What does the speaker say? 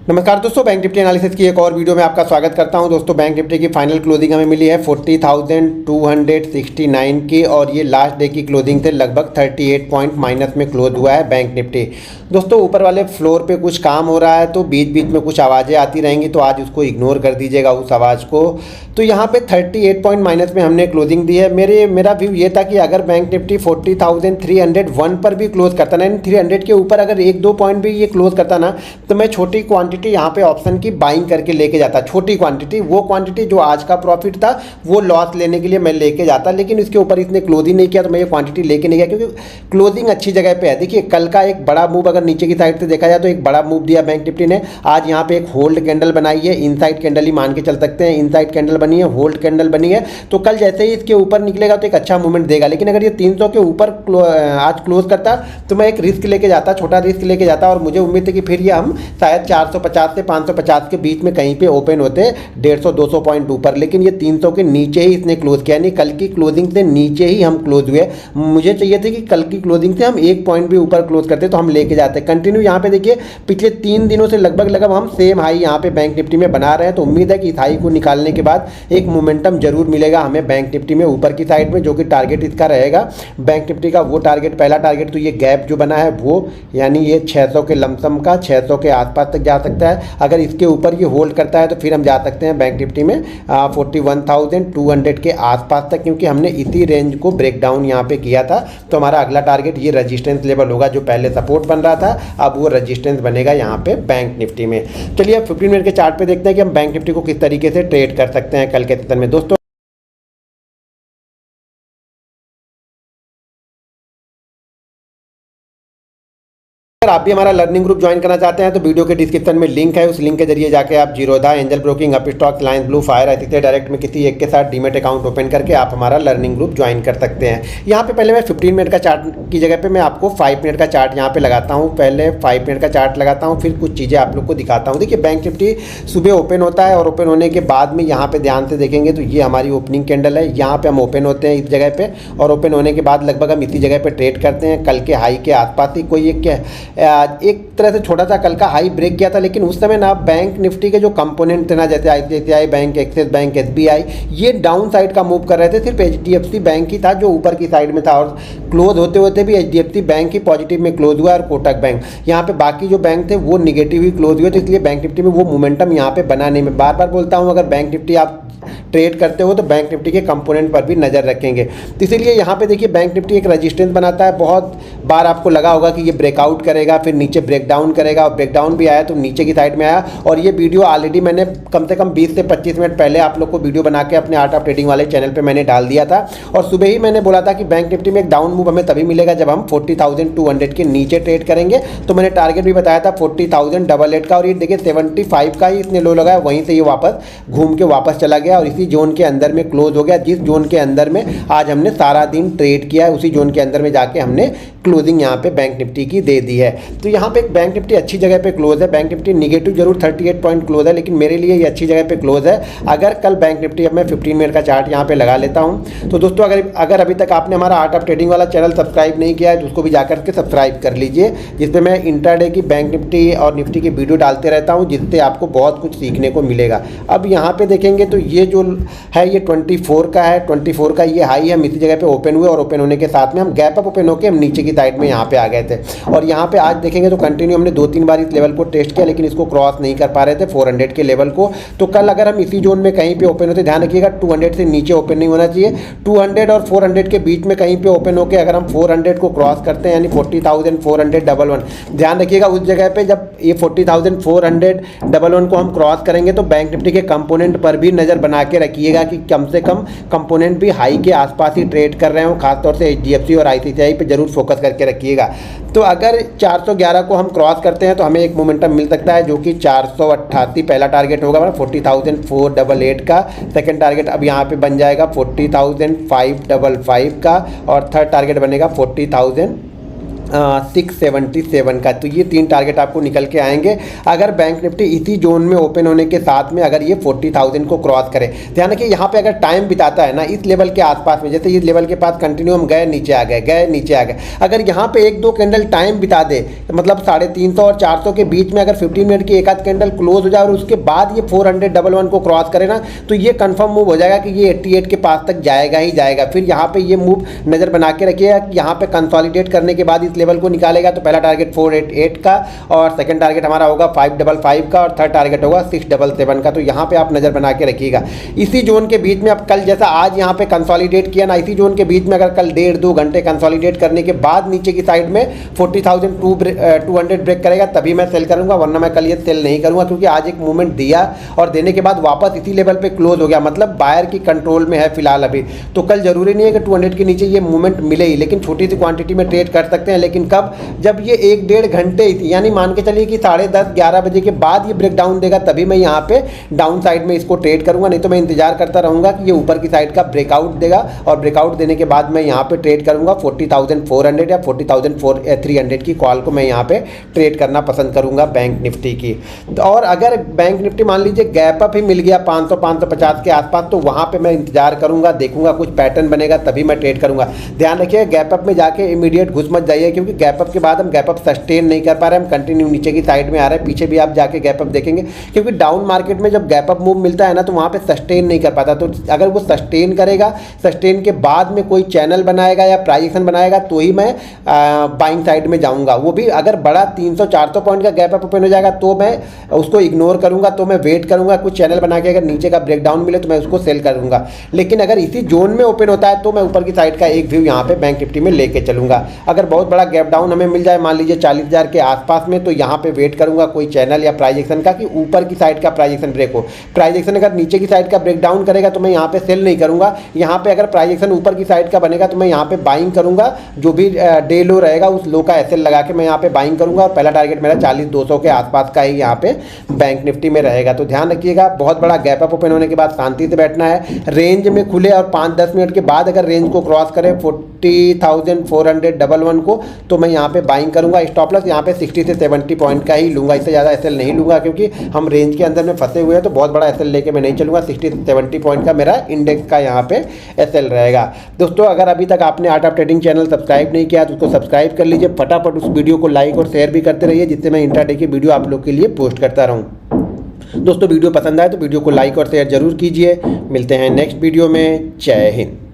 नमस्कार दोस्तों, bank Nifty analysis की एक और वीडियो में आपका स्वागत करता हूं। दोस्तों, बैंक निफ्टी की फाइनल क्लोजिंग हमें मिली है 40,269 की और ये लास्ट डे की क्लोजिंग से लगभग 38 पॉइंट माइनस में क्लोज हुआ है बैंक निफ्टी। दोस्तों, ऊपर वाले फ्लोर पे कुछ काम हो रहा है तो बीच बीच में कुछ आवाज़ें आती रहेंगी, तो आज उसको इग्नोर कर दीजिएगा उस आवाज़ को। तो यहाँ पे 38 पॉइंट माइनस में हमने क्लोजिंग दी है। मेरा व्यू ये था कि अगर बैंक निफ्टी 40,301 पर भी क्लोज करता ना, 300 के ऊपर अगर 1-2 पॉइंट भी ये क्लोज करता ना, तो मैं छोटी क्वांटिटी यहाँ पे ऑप्शन की बाइंग करके लेके जाता। छोटी क्वांटिटी, वो क्वांटिटी जो आज का प्रॉफिट था वो लॉस लेने के लिए मैं लेके जाता, लेकिन इसके ऊपर इसने क्लोजिंग नहीं किया तो मैं ये क्वांटिटी लेके नहीं गया, क्योंकि क्लोजिंग अच्छी जगह पे है। देखिए, कल का एक बड़ा मूव अगर नीचे की साइड से देखा जाए तो एक बड़ा मूव दिया बैंक निफ्टी ने। आज यहाँ पे एक होल्ड कैंडल बनाई है, इनसाइड कैंडल ही मान के चल सकते हैं। इनसाइड कैंडल बनी है, होल्ड कैंडल बनी है, तो कल जैसे ही इसके ऊपर निकलेगा तो एक अच्छा मूवमेंट देगा। लेकिन अगर ये 300 के ऊपर आज क्लोज करता तो मैं एक रिस्क लेके जाता, छोटा रिस्क लेके जाता, और मुझे उम्मीद है कि फिर ये हम शायद 450 से 550 के बीच में कहीं पे ओपन होते 150-200 पॉइंट ऊपर। लेकिन ये 300 के नीचे ही इसने क्लोज किया, यानी कल की क्लोजिंग से नीचे ही हम क्लोज हुए। मुझे चाहिए थे कि कल की क्लोजिंग से हम 1 पॉइंट भी ऊपर क्लोज करते तो हम लेके जाते कंटिन्यू। यहाँ पे देखिए, पिछले 3 दिनों से लगभग हम सेम हाई यहाँ पे बैंक निफ्टी में बना रहे हैं, तो उम्मीद है कि इस हाई को निकालने के बाद एक मोमेंटम जरूर मिलेगा हमें बैंक निफ्टी में ऊपर की साइड में, जो कि टारगेट इसका रहेगा बैंक निफ्टी का। वो टारगेट, पहला टारगेट तो ये गैप जो बना है वो, यानी ये 600 के लमसम का 600 के आसपास तक जा सकता है। अगर इसके ऊपर ये होल्ड करता है तो फिर हम जा सकते हैं बैंक निफ्टी में 41,200 के आसपास तक, क्योंकि हमने इसी रेंज को ब्रेक डाउन यहाँ पे किया था। तो हमारा अगला टारगेट ये रेजिस्टेंस लेवल होगा, जो पहले सपोर्ट बन रहा था अब वो रेजिस्टेंस बनेगा यहाँ पे बैंक निफ्टी में। चलिए अब 15 मिनट के चार्ट पे देखते हैं कि हम बैंक निफ्टी को किस तरीके से ट्रेड कर सकते हैं कल के सेशन में। दोस्तों, अगर आप भी हमारा लर्निंग ग्रुप ज्वाइन करना चाहते हैं तो वीडियो के डिस्क्रिप्शन में लिंक है, उस लिंक के जरिए जाके आप Zerodha, angel broking, Upstox, Lions blue, fire, ऐसे डायरेक्ट में किसी एक के साथ डीमेट अकाउंट ओपन करके आप हमारा लर्निंग ग्रुप ज्वाइन कर सकते हैं। यहाँ पे पहले मैं 15 मिनट का चार्ट की जगह पे मैं आपको 5 मिनट का चार्ट यहाँ पे लगाता हूँ। पहले 5 मिनट का चार्ट लगाता हूँ, फिर कुछ चीज़ें आप लोग को दिखाता हूँ। देखिए, बैंक निफ्टी सुबह ओपन होता है और ओपन होने के बाद में यहाँ पे ध्यान से देखेंगे तो ये हमारी ओपनिंग कैंडल है। यहाँ पे हम ओपन होते हैं इस जगह पे, और ओपन होने के बाद लगभग हम इसी जगह पे ट्रेड करते हैं। कल के हाई के आसपास ही कोई एक तरह से छोटा सा कल का हाई ब्रेक किया था, लेकिन उस समय ना बैंक निफ्टी के जो कंपोनेंट थे ना, जैसे ICICI bank, axis bank, SBI, ये डाउन साइड का मूव कर रहे थे। सिर्फ HDFC बैंक ही था जो ऊपर की साइड में था, और क्लोज होते होते भी HDFC बैंक ही पॉजिटिव में क्लोज हुआ, और कोटक बैंक, यहाँ पे बाकी जो बैंक थे वो निगेटिव ही क्लोज हुए। तो इसलिए बैंक निफ्टी में वो मोमेंटम यहाँ पे बना नहीं। मैं बार बार बोलता हूँ, अगर बैंक निफ्टी आप ट्रेड करते हो तो बैंक निफ्टी के कंपोनेंट पर भी नज़र रखेंगे। तो इसीलिए यहाँ पे देखिए, बैंक निफ्टी एक रेजिस्टेंस बनाता है। बहुत बार आपको लगा होगा कि ये ब्रेकआउट करेगा, फिर नीचे ब्रेक डाउन करेगा, और ब्रेक डाउन भी आया तो नीचे की साइड में आया। और ये वीडियो ऑलरेडी मैंने कम से कम 20 से 25 मिनट पहले आप लोग को वीडियो बना के अपने आर्ट ऑफ ट्रेडिंग वाले चैनल पर मैंने डाल दिया था। और सुबह ही मैंने बोला था कि बैंक निफ्टी में एक डाउन मूव हमें तभी मिलेगा जब हम 40,200 के नीचे ट्रेड करेंगे। तो मैंने टारगेट भी बताया था 40,888 का, और ये देखिए 75 का ही इसने लो लगाया, वहीं से ये वापस घूम के वापस चला गया और इसी जोन के अंदर में क्लोज हो गया। जिस जोन के अंदर में आज हमने सारा दिन ट्रेड किया है, उसी जोन के अंदर में जाके हमने क्लोजिंग यहाँ पे बैंक निफ्टी की दे दी है। तो यहाँ पे बैंक निफ्टी अच्छी जगह पे क्लोज है। बैंक निफ्टी निगेटिव जरूर 38 पॉइंट क्लोज है, लेकिन मेरे लिए ये अच्छी जगह पे क्लोज है। अगर कल बैंक निफ्टी, अब मैं 15 मिनट का चार्ट यहाँ पे लगा लेता हूँ। तो दोस्तों, अगर अभी तक आपने हमारा आर्ट ऑफ ट्रेडिंग वाला चैनल सब्सक्राइब नहीं किया है तो उसको भी जाकर के सब्सक्राइब कर लीजिए, जिसपे मैं इंट्राडे की बैंक निफ्टी और निफ्टी की वीडियो डालते रहता हूँ, जिससे आपको बहुत कुछ सीखने को मिलेगा। अब यहाँ पे देखेंगे तो ये जो है ये 24 का है, 24 का ये हाई हम इसी जगह पे ओपन हुए, और ओपन होने के साथ में हम गैप अप ओपन होकर हम नीचे की साइड में यहाँ पे आ गए थे। और यहाँ पे आज देखेंगे तो कंटिन्यू हमने 2-3 बार इस लेवल को टेस्ट किया, लेकिन इसको क्रॉस नहीं कर पा रहे थे 400 के लेवल को। तो कल अगर हम इसी जोन में कहीं पे ओपन होते, ध्यान रखिएगा 200 से नीचे ओपन नहीं होना चाहिए। 200 और 400 के बीच में कहीं पे ओपन होकर अगर हम 400 को क्रॉस करते हैं, यानी 40,411, ध्यान रखिएगा उस जगह पे जब ये 40,411 को हम क्रॉस करेंगे तो बैंक निफ्टी के कंपोनेंट पर भी नज़र बना के रखिएगा कि कम से कम कंपोनेंट भी हाई के आसपास ही ट्रेड कर रहे हो। खासतौर से HDFC और ICICI पे जरूर फोकस करके रखिएगा। तो अगर 411 को हम क्रॉस करते हैं तो हमें एक मोमेंटम मिल सकता है, जो कि 488 पहला टारगेट होगा, 40,488 का। सेकंड टारगेट अब यहाँ पे बन जाएगा 40,555 का, और थर्ड टारगेट बनेगा 40,000 677 का। तो ये 3 टारगेट आपको निकल के आएंगे अगर बैंक निफ्टी इसी जोन में ओपन होने के साथ में अगर ये 40,000 को क्रॉस करे। ध्यान रखिए यहाँ पे अगर टाइम बिताता है ना इस लेवल के आसपास में, जैसे इस लेवल के पास कंटिन्यू हम गए नीचे आ गए, गए नीचे आ गए, अगर यहाँ पे 1-2 कैंडल टाइम बिता दे, मतलब 350 और 400 के बीच में अगर 15 मिनट की एक आध कैंडल क्लोज हो जाए और उसके बाद ये 411 को क्रॉस करे ना, तो ये कंफर्म मूव हो जाएगा कि ये 88 के पास तक जाएगा ही जाएगा। फिर यहाँ पे ये मूव नज़र बना के रखिएगा कि यहाँ पे कंसोलिडेट करने के बाद इस लेवल को निकालेगा। तो पहला टारगेट 488 का और सेकंड टारगेट हमारा होगा 555 का और थर्ड टारगेट होगा 677 का। तो यहाँ पे आप नज़र बना के रखिएगा इसी जोन के बीच में। अब कल जैसा आज यहाँ पे कंसोलिडेट किया ना, इसी जोन के बीच में अगर कल 1.5-2 घंटे कंसोलिडेट करने के बाद नीचे की साइड में 40,200 ब्रेक करेगा तभी मैं सेल करूँगा, वरना मैं कल ये सेल नहीं करूँगा। क्योंकि आज एक मूवमेंट दिया और देने के बाद वापस इसी लेवल पर क्लोज हो गया, मतलब बायर की कंट्रोल में है फिलहाल अभी। तो कल जरूरी नहीं है कि 200 के नीचे ये मूवमेंट मिले ही, लेकिन छोटी सी क्वांटिटी में ट्रेड कर सकते हैं। लेकिन कब, जब ये 1-1.5 घंटे यानी मान के चलिए कि 10:30-11 बजे के बाद ये ब्रेक डाउन देगा तभी मैं यहाँ पे डाउन साइड में इसको ट्रेड करूंगा। नहीं तो मैं इंतजार करता रहूंगा कि ये ऊपर की साइड का ब्रेकआउट देगा और ब्रेकआउट देने के बाद मैं यहाँ पे ट्रेड करूंगा 40,400 या 40,300 की कॉल को मैं यहाँ पे ट्रेड करना पसंद करूंगा बैंक निफ्टी की। और अगर बैंक निफ्टी मान लीजिए गैप अप ही मिल गया 500-550 के आसपास, तो वहाँ पे मैं इंतजार करूंगा, देखूंगा कुछ पैटर्न बनेगा तभी मैं ट्रेड करूंगा। ध्यान रखिए गैप अप में जाके इमीडिएट घुस मत जाइए, क्योंकि गैप अप के बाद हम गैप अप सस्टेन नहीं कर पा रहे, हम कंटिन्यू नीचे की साइड में आ रहे हैं। पीछे भी आप जाके गैप अप देखेंगे, क्योंकि डाउन मार्केट में जब गैप अप मूव मिलता है ना तो वहाँ पे सस्टेन नहीं कर पाता। तो अगर वो सस्टेन करेगा, सस्टेन के बाद में कोई चैनल बनाएगा या प्राइस एक्शन बनाएगा तो ही मैं बाइंग साइड में जाऊँगा। वो भी अगर बड़ा 300-400 पॉइंट का गैप अप ओपन हो जाएगा तो मैं उसको इग्नोर करूँगा, तो मैं वेट करूँगा कुछ चैनल बना के अगर नीचे का ब्रेकडाउन मिले तो मैं उसको सेल करूँगा। लेकिन अगर इसी जोन में ओपन होता है तो मैं ऊपर की साइड का एक व्यू यहाँ पे बैंक निफ्टी में लेके चलूँगा। अगर बहुत बड़ा गैप डाउन हमें मिल जाए मान लीजिए 40,000 के आसपास में, तो यहाँ पे वेट करूँगा कोई चैनल या प्राइस एक्शन का कि ऊपर की साइड का प्राइस एक्शन ब्रेक हो। प्राइस एक्शन अगर नीचे की साइड का ब्रेक डाउन करेगा तो मैं यहाँ पे सेल नहीं करूँगा। यहाँ पे अगर प्राइस एक्शन ऊपर की साइड का बनेगा तो मैं यहाँ पे बाइंग करूँगा, जो भी डे लो रहेगा उस लो का एसएल लगा के मैं यहाँ पे बाइंग करूँगा। और पहला टारगेट मेरा 40,200 के आसपास का ही यहाँ पे बैंक निफ्टी में रहेगा। तो ध्यान रखिएगा बहुत बड़ा गैप अप ओपन होने के बाद शांति से बैठना है, रेंज में खुले और 5-10 मिनट के बाद अगर रेंज को क्रॉस करे 40,411 को, तो मैं यहाँ पे बाइंग करूँगा। स्टॉप लॉस यहाँ पे 60 से 70 पॉइंट का ही लूँगा, इससे ज़्यादा एसएल नहीं लूँगा, क्योंकि हम रेंज के अंदर में फंसे हुए हैं तो बहुत बड़ा एसएल लेके मैं नहीं चलूँगा। 60 से 70 पॉइंट का मेरा इंडेक्स का यहाँ पे एसएल रहेगा। दोस्तों अगर अभी तक आपने art of trading channel subscribe नहीं किया तो उसको सब्सक्राइब कर लीजिए, फटाफट उस वीडियो को लाइक और शेयर भी करते रहिए, जिससे मैं इंट्राडे की वीडियो आप लोग के लिए पोस्ट करता रहूँ। दोस्तों वीडियो पसंद आए तो वीडियो को लाइक और शेयर जरूर कीजिए। मिलते हैं नेक्स्ट वीडियो में। जय हिंद।